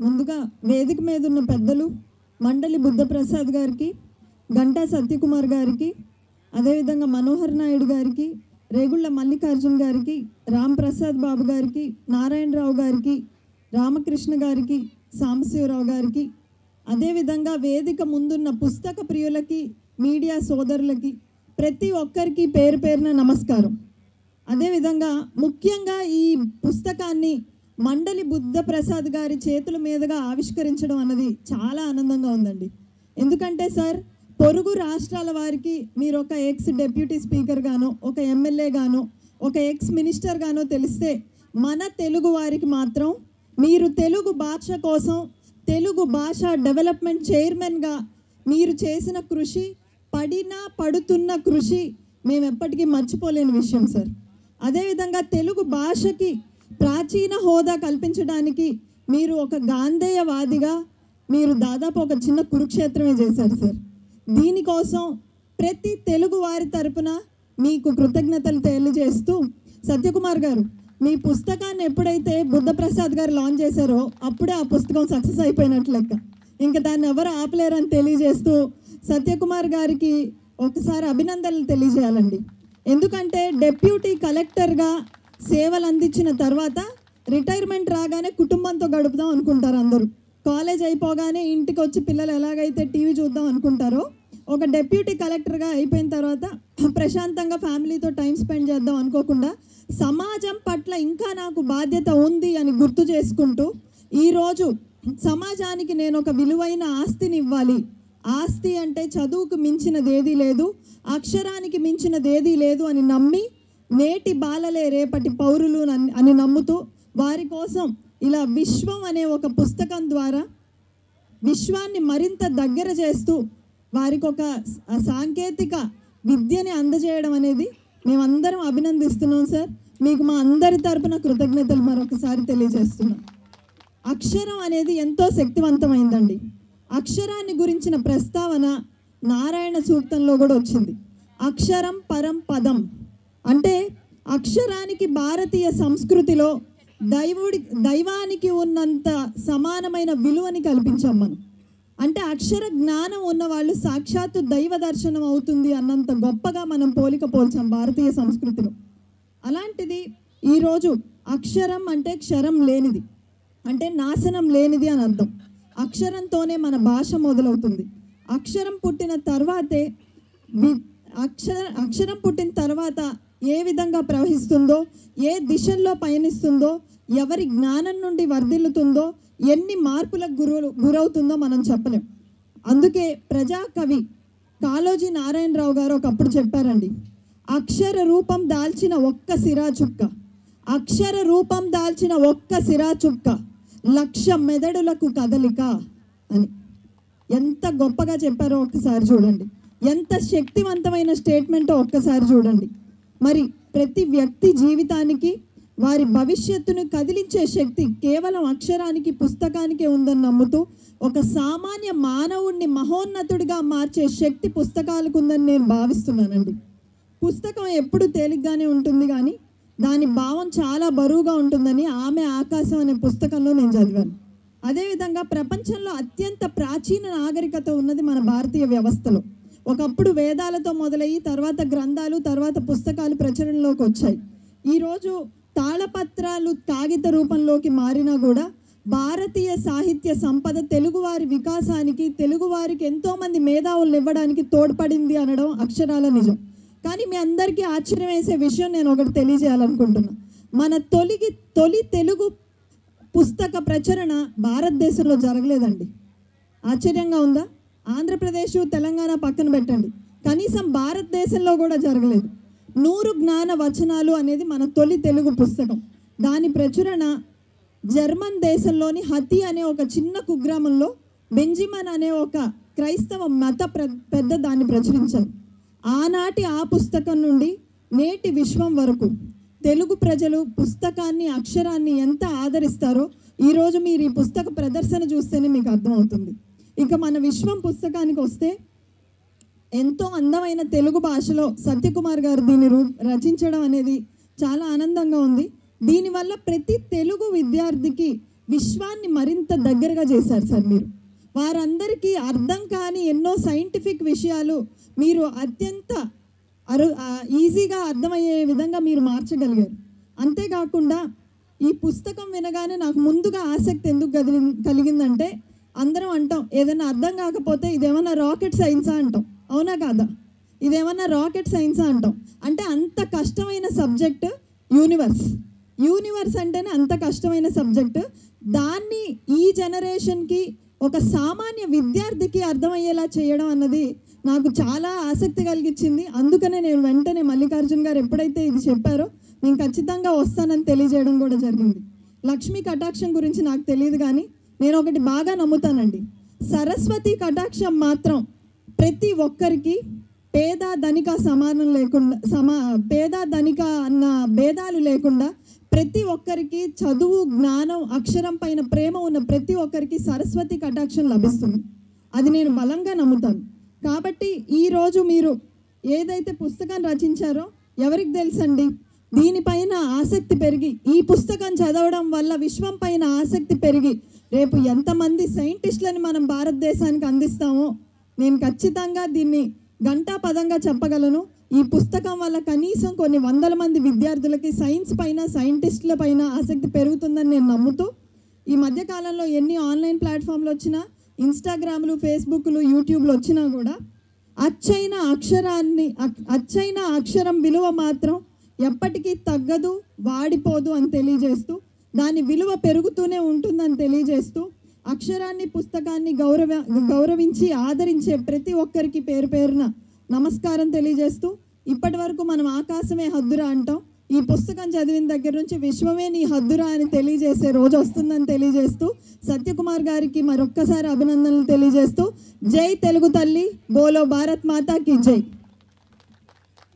ముందుగా వేదిక మీద ఉన్న పెద్దలు మండలి బుద్ధప్రసాద్ గారికి, గంటా సత్యకుమార్ గారికి, అదేవిధంగా మనోహర్ నాయుడు గారికి, రేగుళ్ళ మల్లికార్జున్ గారికి, రామ్ ప్రసాద్ బాబు గారికి, నారాయణరావు గారికి, రామకృష్ణ గారికి, సాంబశివరావు గారికి, అదేవిధంగా వేదిక ముందున్న పుస్తక ప్రియులకి, మీడియా సోదరులకి ప్రతి ఒక్కరికి పేరు పేరున నమస్కారం. అదేవిధంగా ముఖ్యంగా ఈ పుస్తకాన్ని మండలి బుద్ధప్రసాద్ గారి చేతుల మీదుగా ఆవిష్కరించడం అన్నది చాలా ఆనందంగా ఉందండి. ఎందుకంటే సార్, పొరుగు రాష్ట్రాల వారికి మీరు ఒక ఎక్స్ డెప్యూటీ స్పీకర్ గానో, ఒక ఎమ్మెల్యే గానో, ఒక ఎక్స్ మినిస్టర్ గానో తెలిస్తే, మన తెలుగు వారికి మాత్రం మీరు తెలుగు భాష కోసం, తెలుగు భాష డెవలప్మెంట్ చైర్మన్గా మీరు చేసిన కృషి, పడుతున్న కృషి మేము ఎప్పటికీ మర్చిపోలేని విషయం సార్. అదేవిధంగా తెలుగు భాషకి ప్రాచీన హోదా కల్పించడానికి మీరు ఒక గాంధేయవాదిగా మీరు దాదాపు ఒక చిన్న కురుక్షేత్రమే చేశారు సార్. దీనికోసం ప్రతి తెలుగు వారి తరపున మీకు కృతజ్ఞతలు తెలియజేస్తూ, సత్యకుమార్ గారు మీ పుస్తకాన్ని ఎప్పుడైతే బుద్ధప్రసాద్ గారు లాంచ్ చేశారో అప్పుడే ఆ పుస్తకం సక్సెస్ అయిపోయినట్లు లెక్క. ఇంకా దాన్ని ఎవరు ఆపలేరని తెలియజేస్తూ సత్యకుమార్ గారికి ఒకసారి అభినందనలు తెలియజేయాలండి. ఎందుకంటే డెప్యూటీ కలెక్టర్గా సేవలు అందించిన తర్వాత రిటైర్మెంట్ రాగానే కుటుంబంతో గడుపుదాం అనుకుంటారు అందరూ. కాలేజ్ అయిపోగానే ఇంటికి వచ్చి పిల్లలు ఎలాగైతే టీవీ చూద్దాం అనుకుంటారో, ఒక డెప్యూటీ కలెక్టర్గా అయిపోయిన తర్వాత ప్రశాంతంగా ఫ్యామిలీతో టైం స్పెండ్ చేద్దాం అనుకోకుండా సమాజం పట్ల ఇంకా నాకు బాధ్యత ఉంది అని గుర్తు చేసుకుంటూ, ఈరోజు సమాజానికి నేను ఒక విలువైన ఆస్తిని ఇవ్వాలి. ఆస్తి అంటే చదువుకు మించినది ఏదీ లేదు, అక్షరానికి మించినది ఏదీ లేదు అని నమ్మి, నేటి బాలలే రేపటి పౌరులు అని నమ్ముతూ, వారి కోసం ఇలా విశ్వం అనే ఒక పుస్తకం ద్వారా విశ్వాన్ని మరింత దగ్గర చేస్తూ వారికి ఒక సాంకేతిక విద్యని అందజేయడం అనేది మేమందరం అభినందిస్తున్నాం సార్. మీకు మా అందరి తరపున కృతజ్ఞతలు మరొకసారి తెలియజేస్తున్నాం. అక్షరం అనేది ఎంతో శక్తివంతమైందండి. అక్షరాన్ని గురించిన ప్రస్తావన నారాయణ సూక్తంలో కూడా వచ్చింది. అక్షరం పరం పదం అంటే అక్షరానికి భారతీయ సంస్కృతిలో దైవానికి ఉన్నంత సమానమైన విలువని కల్పించాం మనం. అంటే అక్షర జ్ఞానం ఉన్నవాళ్ళు సాక్షాత్తు దైవ దర్శనం అవుతుంది అన్నంత గొప్పగా మనం పోల్చాం భారతీయ సంస్కృతిలో. అలాంటిది ఈరోజు అక్షరం అంటే క్షరం లేనిది, అంటే నాశనం లేనిది అని అర్థం. అక్షరంతోనే మన భాష మొదలవుతుంది. అక్షరం పుట్టిన తర్వాతే అక్షరం పుట్టిన తర్వాత ఏ విధంగా ప్రవహిస్తుందో, ఏ దిశల్లో పయనిస్తుందో, ఎవరి జ్ఞానం నుండి వర్ధిల్లుతుందో, ఎన్ని మార్పులకు గురవుతుందో మనం చెప్పలేం. అందుకే ప్రజాకవి కాళోజీ నారాయణరావు గారు ఒకప్పుడు చెప్పారండి, అక్షర రూపం దాల్చిన ఒక్క సిరాచుక్క, అక్షర రూపం దాల్చిన ఒక్క సిరాచుక్క 1,00,000 మెదడులకు కదలిక అని. ఎంత గొప్పగా చెప్పారో ఒక్కసారి చూడండి, ఎంత శక్తివంతమైన స్టేట్మెంటో ఒక్కసారి చూడండి. మరి ప్రతి వ్యక్తి జీవితానికి, వారి భవిష్యత్తును కదిలించే శక్తి కేవలం అక్షరానికి, పుస్తకానికే ఉందని నమ్ముతూ, ఒక సామాన్య మానవుడిని మహోన్నతుడిగా మార్చే శక్తి పుస్తకాలకు ఉందని నేను భావిస్తున్నానండి. పుస్తకం ఎప్పుడు తేలిగ్గానే ఉంటుంది, కానీ దాని భావం చాలా బరువుగా ఉంటుందని ఆమె ఆకాశం అనే పుస్తకంలో నేను చదివాను. అదేవిధంగా ప్రపంచంలో అత్యంత ప్రాచీన నాగరికత ఉన్నది మన భారతీయ వ్యవస్థలో. ఒకప్పుడు వేదాలతో మొదలయ్యి తర్వాత గ్రంథాలు, తర్వాత పుస్తకాలు ప్రచురణలోకి వచ్చాయి. ఈరోజు తాళపత్రాలు కాగిత రూపంలోకి మారినా కూడా భారతీయ సాహిత్య సంపద తెలుగువారి వికాసానికి, తెలుగువారికి ఎంతోమంది మేధావులను ఇవ్వడానికి తోడ్పడింది అనడం అక్షరాల నిజం. కానీ మీ అందరికీ ఆశ్చర్యం వేసే విషయం నేను ఒకటి తెలియజేయాలనుకుంటున్నా. మన తొలి తెలుగు పుస్తక ప్రచురణ భారతదేశంలో జరగలేదండి. ఆశ్చర్యంగా ఉందా? ఆంధ్రప్రదేశ్, తెలంగాణ పక్కన పెట్టండి, కనీసం భారతదేశంలో కూడా జరగలేదు. 100 జ్ఞాన వచనాలు అనేది మన తొలి తెలుగు పుస్తకం. దాని ప్రచురణ జర్మన్ దేశంలోని హతి అనే ఒక చిన్న కుగ్రామంలో బెంజిమన్ అనే ఒక క్రైస్తవ మత పెద్ద దాన్ని ప్రచురించారు. ఆనాటి ఆ పుస్తకం నుండి నేటి విశ్వం వరకు తెలుగు ప్రజలు పుస్తకాన్ని, అక్షరాన్ని ఎంత ఆదరిస్తారో ఈరోజు మీరు ఈ పుస్తక ప్రదర్శన చూస్తేనే మీకు అర్థమవుతుంది. ఇక మన విశ్వం పుస్తకానికి వస్తే, ఎంతో అందమైన తెలుగు భాషలో సత్యకుమార్ గారు దీన్ని రచించడం అనేది చాలా ఆనందంగా ఉంది. దీనివల్ల ప్రతి తెలుగు విద్యార్థికి విశ్వాన్ని మరింత దగ్గరగా చేశారు సార్ మీరు. వారందరికీ అర్థం కాని ఎన్నో సైంటిఫిక్ విషయాలు మీరు అత్యంత ఈజీగా అర్థమయ్యే విధంగా మీరు మార్చగలిగారు. అంతేకాకుండా ఈ పుస్తకం వినగానే నాకు ముందుగా ఆసక్తి ఎందుకు కలిగిందంటే, అందరం అంటాం ఏదైనా అర్థం కాకపోతే ఇదేమన్నా రాకెట్ సైన్సా అంటాం, అవునా కాదా? ఇదేమన్నా రాకెట్ సైన్సా అంటాం. అంటే అంత కష్టమైన సబ్జెక్ట్ యూనివర్స్ అంటేనే అంత కష్టమైన సబ్జెక్టు. దాన్ని ఈ జనరేషన్కి ఒక సామాన్య విద్యార్థికి అర్థమయ్యేలా చేయడం అన్నది నాకు చాలా ఆసక్తి కలిగించింది. అందుకనే నేను వెంటనే మల్లికార్జున్ గారు ఎప్పుడైతే ఇది చెప్పారో నేను ఖచ్చితంగా వస్తానని తెలియజేయడం కూడా జరిగింది. లక్ష్మీ కటాక్షం గురించి నాకు తెలియదు, కానీ నేను ఒకటి బాగా నమ్ముతానండి. సరస్వతి కటాక్షం మాత్రం ప్రతి ఒక్కరికి పేద ధనిక సమానం లేకుండా పేద ధనిక అన్న భేదాలు లేకుండా ప్రతి ఒక్కరికి చదువు, జ్ఞానం, అక్షరం పైన ప్రేమ ఉన్న ప్రతి ఒక్కరికి సరస్వతి కటాక్షం లభిస్తుంది. అది నేను బలంగా నమ్ముతాను. కాబట్టి ఈరోజు మీరు ఏదైతే పుస్తకం రచించారో ఎవరికి తెలుసండి, దీనిపైన ఆసక్తి పెరిగి ఈ పుస్తకం చదవడం వల్ల విశ్వం పైన ఆసక్తి పెరిగి రేపు ఎంతమంది సైంటిస్టులని మనం భారతదేశానికి అందిస్తామో నేను ఖచ్చితంగా దీన్ని గంటాపదంగా చెప్పగలను. ఈ పుస్తకం వల్ల కనీసం కొన్ని వందల మంది విద్యార్థులకి సైన్స్ పైన, సైంటిస్టుల పైన ఆసక్తి పెరుగుతుందని నేను నమ్ముతూ, ఈ మధ్యకాలంలో ఎన్ని ఆన్లైన్ ప్లాట్ఫామ్లు వచ్చినా, ఇన్స్టాగ్రామ్లు, ఫేస్బుక్లు, యూట్యూబ్లు వచ్చినా కూడా అచ్చైన అక్షరం విలువ మాత్రం ఎప్పటికీ తగ్గదు, వాడిపోదు అని తెలియజేస్తూ, దాని విలువ పెరుగుతూనే ఉంటుందని తెలియజేస్తూ, అక్షరాన్ని, పుస్తకాన్ని గౌరవించి ఆదరించే ప్రతి ఒక్కరికి పేరు పేరున నమస్కారం తెలియజేస్తూ, ఇప్పటి వరకు మనం ఆకాశమే హద్దురా అంటాం, ఈ పుస్తకం చదివిన దగ్గర నుంచి విశ్వమే నీ హద్దురా అని తెలియజేసే రోజు వస్తుందని తెలియజేస్తూ, సత్యకుమార్ గారికి మరొక్కసారి అభినందనలు తెలియజేస్తూ, జై తెలుగు తల్లి, బోలో భారత్ మాతా కీ జై.